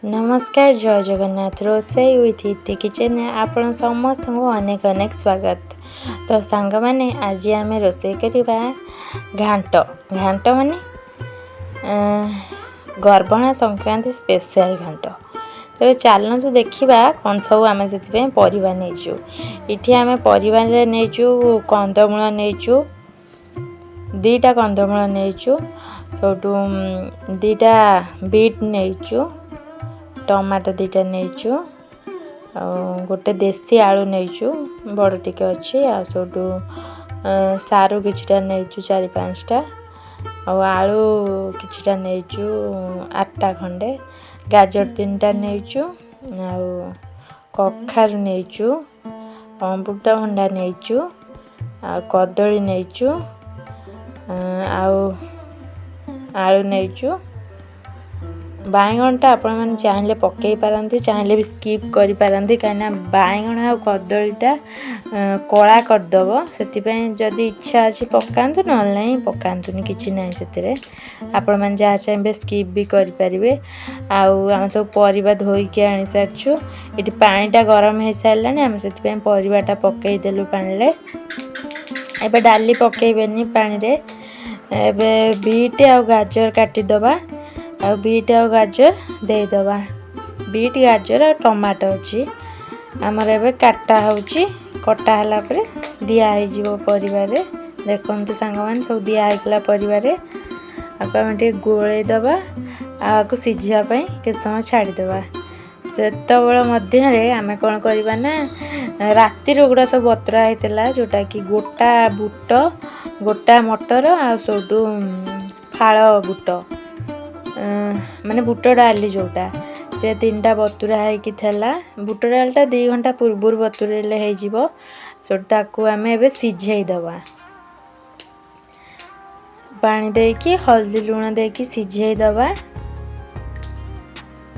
नमस्कार जय जगन्नाथ रोसई विथ इति किचन आपण समस्त को अनेक अनेक स्वागत। तो सांग माने आज आम रोसई करवा घांट घांट माने गर्भणा संक्रांति स्पेशल घांट। तो चलतु देखा कौन सब आम से परिवा नहींचु। इठी आम परिवा नहींचु कंदमूल नहींचु दीटा कंदमूल नहींचु सोटू दीटा बीट नहींचु टमाटो दीटा नहींचु गोटे देसी आलू नहींचु बड़ टिके अच्छी आसोटू सारू किछटा नहींचु 4-5टा आलू किछटा नहींचु 8टा खंडे गाजर 3टा नहींचु कखारू नहींचु अमृतभंडा नहींचु कदली नहींचु आलू नहींचु बाइगणटा आपण मैंने चाहिए पकई पारती चाहिए भी स्कीप करी पारती कहीं बाइगण आ कदलीटा कला करदब से जदि इच्छा अच्छी पकातु ना पकातुनि कि ना से आपण मैंने जहाँ चाहिए स्कीप भी करें। आम सब परिवा धोईकी आनी सारछु ये पानीटा गरम हो सारा आम से परिवाटा पकईदेलु पानी एबे डाली पकईबेनी पानी रे एबे बीट आ गाजर काटिदबा आ बीट आ गाजर देदबा बीट गाजर आ टमाटो अच्छी आमर एबे काटा होची कटा हला परे दिया है जीवो परिवार रे देखंतु सांगमान सब दिया हैकला परिवार रे आको हम टे गोळे दबा आको सिझिया पई के समय छाडी दबा सेतबेल मध्य रे आमे कोन करबा ना राती रो गुडा सब बतरा हेतला जोटा कि गोटा बुट गोटा मटर आ सोडू फाळ बुट माने बुट डाली जोटा से 3टा बतुरा है थेला बुट डालटा 2 घंटा पूर्व बतुरेले हो जिवो सोटा को आमे एबे सिझेई दबा पानी देकी हल्दी लूण देकी सिझेई दबा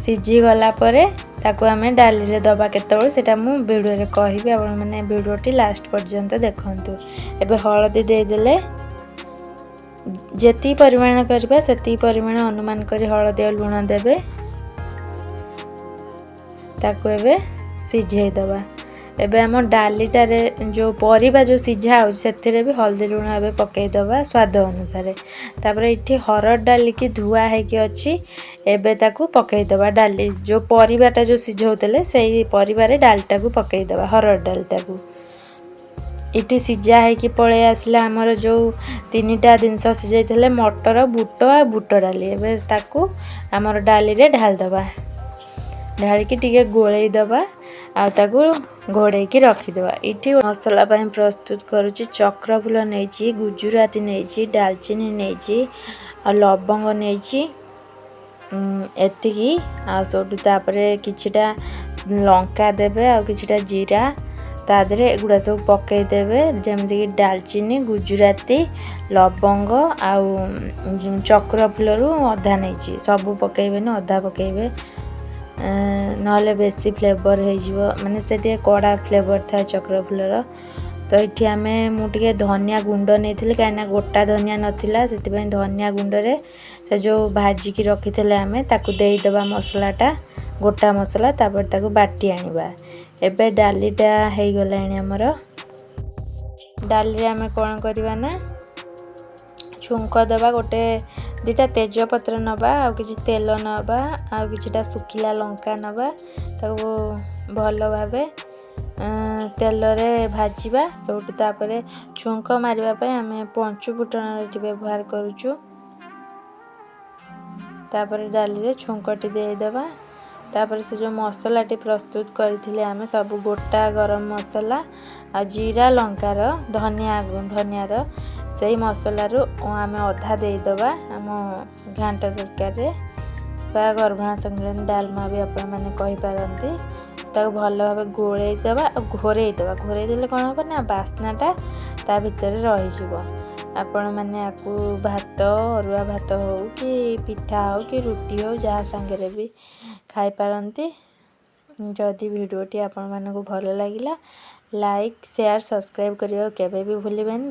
सिझी गला परे ताको आमे डाली रे दबा केतबेल सेटा मु वीडियो रे कहिबे आपण माने वीडियोटी लास्ट पर्यंत देखंतु। एबे हळदी दे देले जेती परिमाण करबा सेती परिमाण अनुमान करी हळदी और लूण देबे ताको एबे सिझेई दबा एबे हम डालीटा रे जो परिबा जो सिझा हो सेथिरे भी हल्दी लूण एबे पकई दबा स्वाद अनुसार तापर इठी हरड़ डाली की धुआ है कि अच्छी एबे ताको पकई दबा डाली जो परिबाटा जो सिझौतले सेही परिबारे डालटा को पकई दबा हरड़ डालटा को इटी सिझा है कि पळे आसला हमर जो 3टा जिनस सिझाइथिले मटर बुट आ बुट डाली एबे ताको हमर डाली रे ढाल दबा ढाल की टिके गोळेई दबा आ ताको घोड़े की रखी दबा। इटी मसाला पई प्रस्तुत करूची चक्रफूल नेची गुजराती नेची दालचीनी नेची आ लवंग नेची एतिकी आ सोटू तापरे किछटा लंका देबे आ किछटा जीरा तादरे एगुड़ा सब पकई देबे जेमति कि दालचीनी गुजराती लवंग आउ चक्रफूल रु अधा नेची सब पकईबे न अधा पकईबे नले बेसी फ्लेवर हो जिवो माने से टे कड़ा फ्लेवर था चक्रफूल रो। तो इठी आमे मु टिके धनिया गुंड नेथिले काइना गोटा धनिया नथिला सेति पई धनिया गुंड रे से जो भाजी की रखिथिले आमे ताकू देई दबा मसलाटा गोटा मसला तापर ताकू बाटी आनिबा एबे डालीटा हेई गलाणी हमर डाली रे आमे कोन करबा ना छुंक दबा गोटे 2टा तेजपत्र नबा आ किछि तेल नबा आ किछिटा सुखिला लंका नबा ताको भलो भाबे तेल रे भाजीबा सोटू तापरे छुंक मारिबा पय आमे पंचु फुटण रे व्यवहार करूछु तापरे डाली रे छुंकटी देई दबा तापर से जो मसलाटी प्रस्तुत करथिले आमे सब गोटा गरम मसला आ जीरा लंकार धनियार से मसला रु आमे अधा दे दबा आम घांट तरकारी रे बा गर्भणा संक्रांति डालमा भी आपण माने कहि पारंती ताको भलो भाबे गोळेई दबा घोरेई देले कोन हो ना बास्नाटा ता भितर रहि जिवो आपण माने आकु भात अरुआ भात हो कि पिठा हो कि रुटी हो जहाँ संगे भी खाई पारंती। जदि वीडियोटी आपण मानकु भलो लागिला लाइक शेयर सब्सक्राइब करियो केबे भी भूलिबेनी।